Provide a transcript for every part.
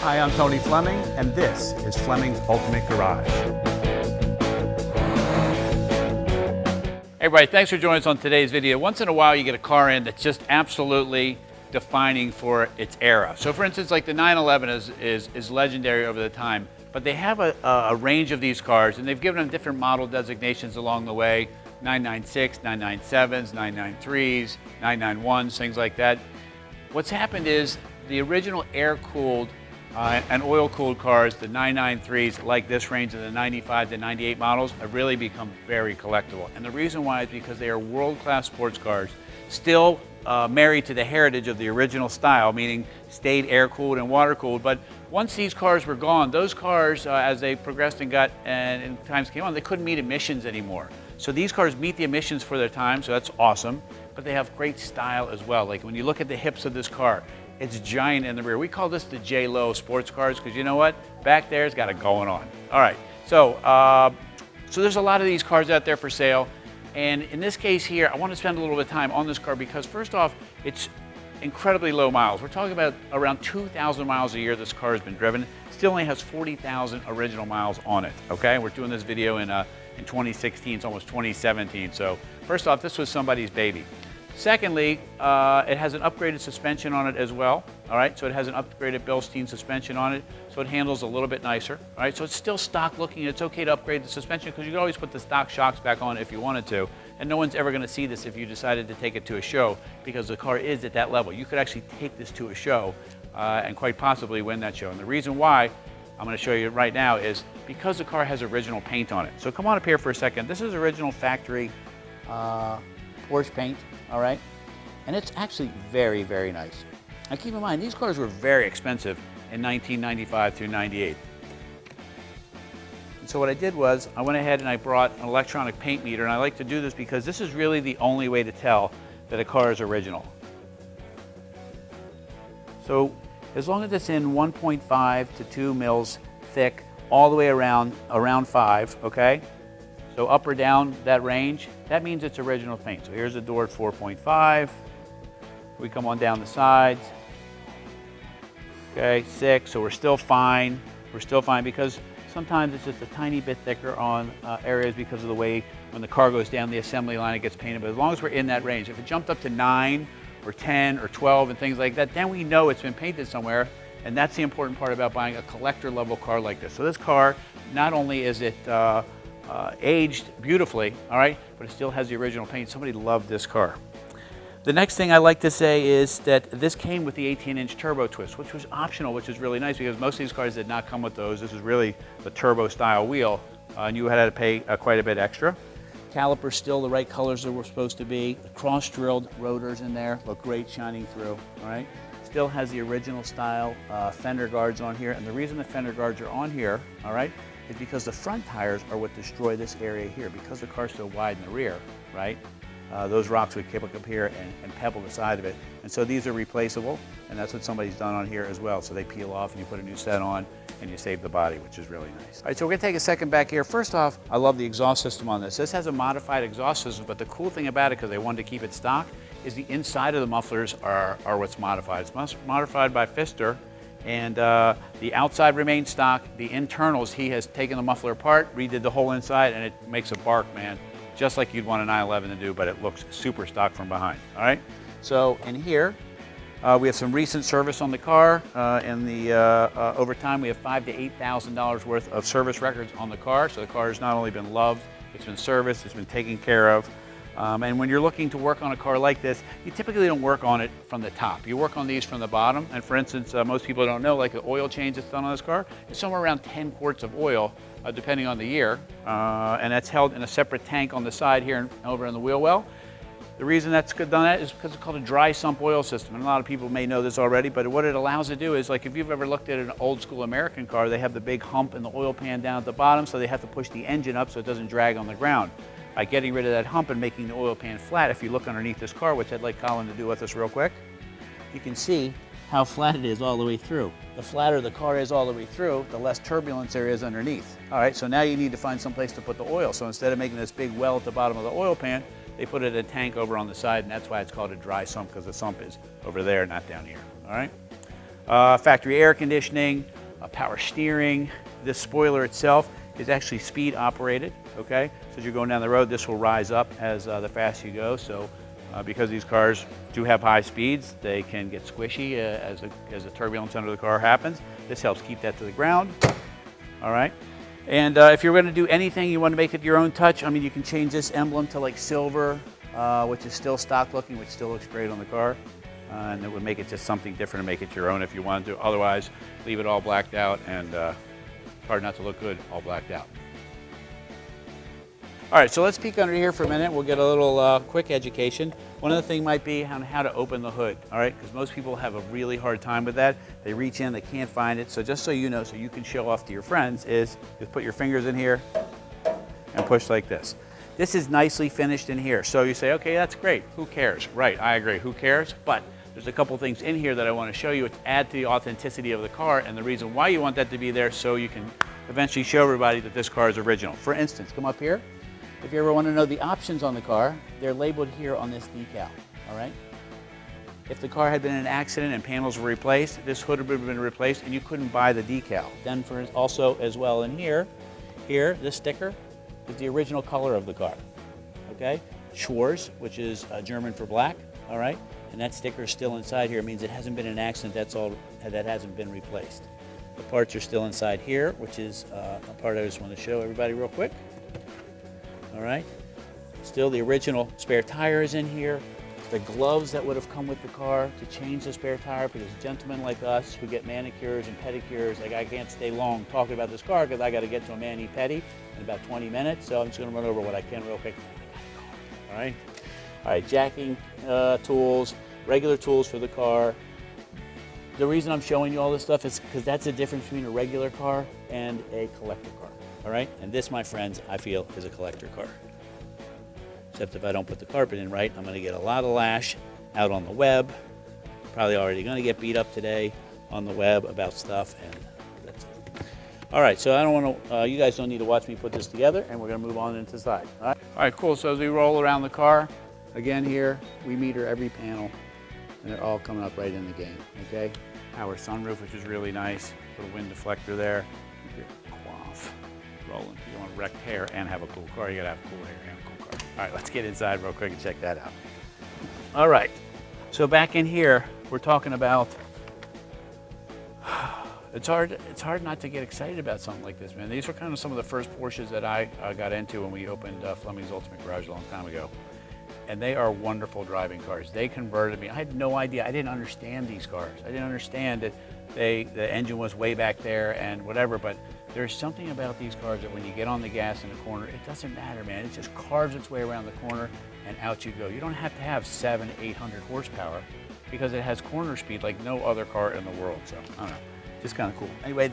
Hi, I'm Tony Fleming, and this is Fleming's Ultimate Garage. Hey everybody, thanks for joining us on today's video. Once in a while you get a car in that's just absolutely defining for its era. So for instance, like the 911 is legendary over the time, but they have a range of these cars and they've given them different model designations along the way. 996, 997s, 993s, 991s, things like that. What's happened is the original air-cooled and oil-cooled cars, the 993s, like this range of the 95 to 98 models, have really become very collectible. And the reason why is because they are world-class sports cars, still married to the heritage of the original style, meaning stayed air-cooled and water-cooled. But once these cars were gone, those cars, as they progressed and times came on, they couldn't meet emissions anymore. So these cars meet the emissions for their time, so that's awesome. But they have great style as well. Like when you look at the hips of this car, it's giant in the rear. We call this the J-Lo sports cars because you know what? Back there's got it going on. All right, so there's a lot of these cars out there for sale. And in this case here, I want to spend a little bit of time on this car because first off, it's incredibly low miles. We're talking about around 2,000 miles a year this car has been driven. Still only has 40,000 original miles on it, okay? We're doing this video in 2016, it's almost 2017. So first off, this was somebody's baby. Secondly, it has an upgraded suspension on it as well, all right? So it has an upgraded Bilstein suspension on it, so it handles a little bit nicer, all right? So it's still stock looking. It's okay to upgrade the suspension because you can always put the stock shocks back on if you wanted to, and no one's ever gonna see this if you decided to take it to a show because the car is at that level. You could actually take this to a show and quite possibly win that show. And the reason why I'm gonna show you right now is because the car has original paint on it. So come on up here for a second. This is original factory Porsche paint. All right, and it's actually very, very nice. Now keep in mind, these cars were very expensive in 1995 through 98. And so what I did was I went ahead and I brought an electronic paint meter, and I like to do this because this is really the only way to tell that a car is original. So as long as it's in 1.5 to 2 mils thick, all the way around 5, okay? So up or down that range, that means it's original paint. So here's the door at 4.5. We come on down the sides. Okay, 6, so we're still fine. We're still fine because sometimes it's just a tiny bit thicker on areas because of the way when the car goes down the assembly line, it gets painted. But as long as we're in that range, if it jumped up to 9 or 10 or 12 and things like that, then we know it's been painted somewhere. And that's the important part about buying a collector level car like this. So this car, not only is it aged beautifully, all right, but it still has the original paint. Somebody loved this car. The next thing I like to say is that this came with the 18-inch turbo twist, which was optional, which is really nice because most of these cars did not come with those. This is really the turbo style wheel, and you had to pay quite a bit extra. Calipers still the right colors that were supposed to be. The cross-drilled rotors in there look great shining through, all right. Still has the original style fender guards on here, and the reason the fender guards are on here, all right, is because the front tires are what destroy this area here. Because the car's so wide in the rear, right? Those rocks would kick up here and pebble the side of it. And so these are replaceable, and that's what somebody's done on here as well. So they peel off and you put a new set on and you save the body, which is really nice. All right, so we're gonna take a second back here. First off, I love the exhaust system on this. This has a modified exhaust system, but the cool thing about it, because they wanted to keep it stock, is the inside of the mufflers are what's modified. It's modified by Pfister. And the outside remains stock. The internals, he has taken the muffler apart, redid the whole inside, and it makes a bark, man, just like you'd want a 911 to do, but it looks super stock from behind, all right? So in here, we have some recent service on the car. Over time, we have $5,000 to $8,000 worth of service records on the car. So the car has not only been loved, it's been serviced, it's been taken care of. And when you're looking to work on a car like this, you typically don't work on it from the top. You work on these from the bottom. And for instance, most people don't know, like the oil change that's done on this car, it's somewhere around 10 quarts of oil, depending on the year. And that's held in a separate tank on the side here and over in the wheel well. The reason that's done that is because it's called a dry sump oil system. And a lot of people may know this already, but what it allows to do is, like if you've ever looked at an old school American car, they have the big hump in the oil pan down at the bottom, so they have to push the engine up so it doesn't drag on the ground. By getting rid of that hump and making the oil pan flat, if you look underneath this car, which I'd like Colin to do with us real quick, you can see how flat it is all the way through. The flatter the car is all the way through, the less turbulence there is underneath. All right, so now you need to find some place to put the oil. So instead of making this big well at the bottom of the oil pan, they put it in a tank over on the side, and that's why it's called a dry sump, because the sump is over there, not down here, all right? Factory air conditioning, power steering. This spoiler itself is actually speed operated, okay? So as you're going down the road, this will rise up as the faster you go. So because these cars do have high speeds, they can get squishy as the turbulence under the car happens. This helps keep that to the ground, all right? And if you're gonna do anything, you wanna make it your own touch, I mean, you can change this emblem to like silver, which is still stock looking, which still looks great on the car. And it would make it just something different and make it your own if you wanted to. Otherwise, leave it all blacked out and hard not to look good all blacked out. All right, so let's peek under here for a minute. We'll get a little quick education. One of the things might be on how to open the hood, all right? Because most people have a really hard time with that. They reach in, they can't find it. So just so you know, so you can show off to your friends, is just put your fingers in here and push like this. This is nicely finished in here. So you say, okay, that's great. Who cares? Right, I agree. Who cares? But there's a couple things in here that I want to show you to add to the authenticity of the car, and the reason why you want that to be there so you can eventually show everybody that this car is original. For instance, come up here. If you ever want to know the options on the car, they're labeled here on this decal, all right? If the car had been in an accident and panels were replaced, this hood would have been replaced and you couldn't buy the decal. Then for also as well in here, this sticker is the original color of the car, okay? Schwarz, which is German for black, all right? And that sticker is still inside here. It means it hasn't been an accident, that hasn't been replaced. The parts are still inside here, which is a part I just want to show everybody real quick. All right, still the original spare tire is in here. The gloves that would have come with the car to change the spare tire, because gentlemen like us who get manicures and pedicures, like I can't stay long talking about this car because I got to get to a mani-pedi in about 20 minutes. So I'm just going to run over what I can real quick. All right, jacking tools, regular tools for the car. The reason I'm showing you all this stuff is because that's the difference between a regular car and a collector car. All right, and this, my friends, I feel is a collector car. Except if I don't put the carpet in right, I'm gonna get a lot of lash out on the web. Probably already gonna get beat up today on the web about stuff, and that's it. All right, so I don't wanna, you guys don't need to watch me put this together, and we're gonna move on into the side. All right, cool, so as we roll around the car, again here, we meter every panel, and they're all coming up right in the game, okay? Power sunroof, which is really nice. Little wind deflector there. Rolling. If you want wrecked hair and have a cool car, you gotta have cool hair and a cool car. All right, let's get inside real quick and check that out. All right, so back in here, we're talking about, it's hard not to get excited about something like this, man. These were kind of some of the first Porsches that I got into when we opened Fleming's Ultimate Garage a long time ago. And they are wonderful driving cars. They converted me. I had no idea. I didn't understand these cars. I didn't understand that the engine was way back there and whatever, but there's something about these cars that when you get on the gas in the corner, it doesn't matter, man. It just carves its way around the corner and out you go. You don't have to have 700, 800 horsepower because it has corner speed like no other car in the world. So, I don't know, just kind of cool. Anyway,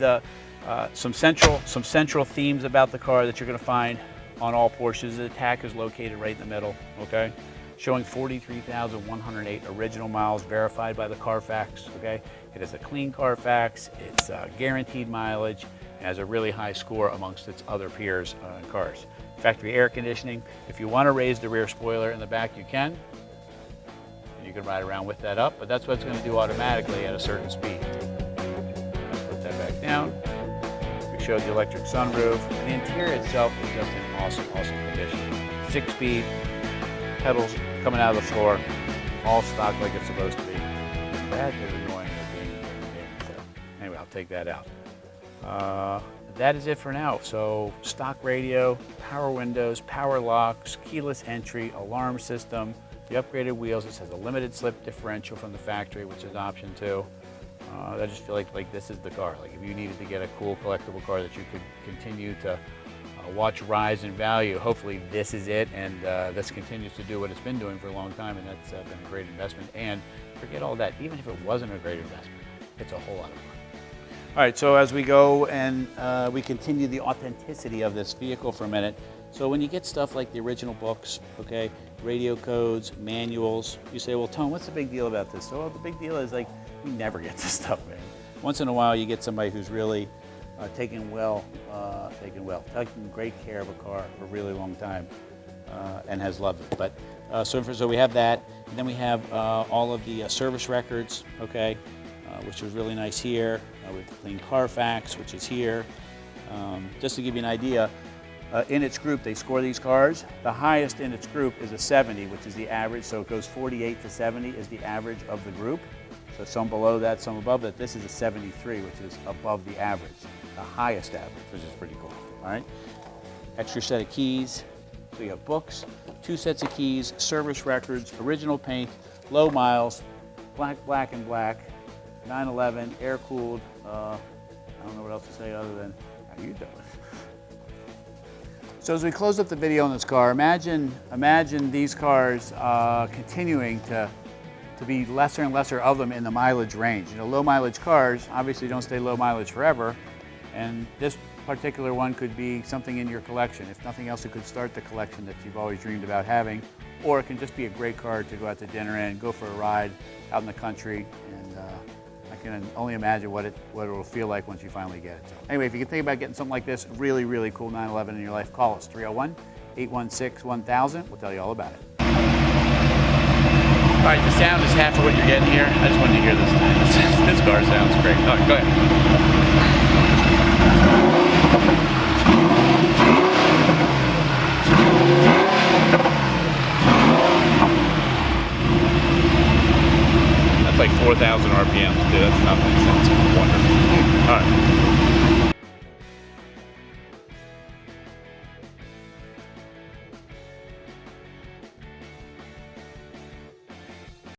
some central themes about the car that you're gonna find on all Porsches. The Tach is located right in the middle, okay? Showing 43,108 original miles verified by the Carfax, okay? It is a clean Carfax, it's guaranteed mileage, and has a really high score amongst its other peers in cars. Factory air conditioning. If you want to raise the rear spoiler in the back, you can. You can ride around with that up, but that's what it's going to do automatically at a certain speed. Put that back down. We showed the electric sunroof. And the interior itself is just in awesome, awesome condition. 6-speed, pedals coming out of the floor, all stock like it's supposed to be. That is annoying. So anyway, I'll take that out. That is it for now. So stock radio, power windows, power locks, keyless entry, alarm system, the upgraded wheels. This has a limited slip differential from the factory, which is option 2. I just feel like this is the car. Like if you needed to get a cool collectible car that you could continue to watch rise in value, hopefully this is it, and this continues to do what it's been doing for a long time, and that's been a great investment. And forget all that, even if it wasn't a great investment, it's a whole lot of fun. All right, so as we go and we continue the authenticity of this vehicle for a minute, so when you get stuff like the original books, okay, radio codes, manuals, you say, well, Tone, what's the big deal about this? So well, the big deal is like, we never get this stuff, man. Once in a while, you get somebody who's really taking great care of a car for a really long time and has loved it. But so we have that, and then we have all of the service records, okay? which is really nice here, with clean Carfax, which is here. Just to give you an idea, in its group, they score these cars. The highest in its group is a 70, which is the average. So it goes 48 to 70 is the average of the group. So some below that, some above that. This is a 73, which is above the average, the highest average, which is pretty cool. All right. Extra set of keys. So you have books, 2 sets of keys, service records, original paint, low miles, black, black, and black, 911, air cooled. I don't know what else to say other than how you doing. So as we close up the video on this car, imagine these cars continuing to be lesser and lesser of them in the mileage range. You know, low mileage cars obviously don't stay low mileage forever, and this particular one could be something in your collection. If nothing else, it could start the collection that you've always dreamed about having, or it can just be a great car to go out to dinner in, go for a ride out in the country, and I can only imagine what it'll feel like once you finally get it. So anyway, if you can think about getting something like this, really, really cool 911 in your life, call us, 301-816-1000. We'll tell you all about it. All right, the sound is half of what you're getting here. I just wanted to hear this thing. This car sounds great. All right, go ahead. That's like 4,000 RPMs, dude. That's nothing. Sounds wonderful.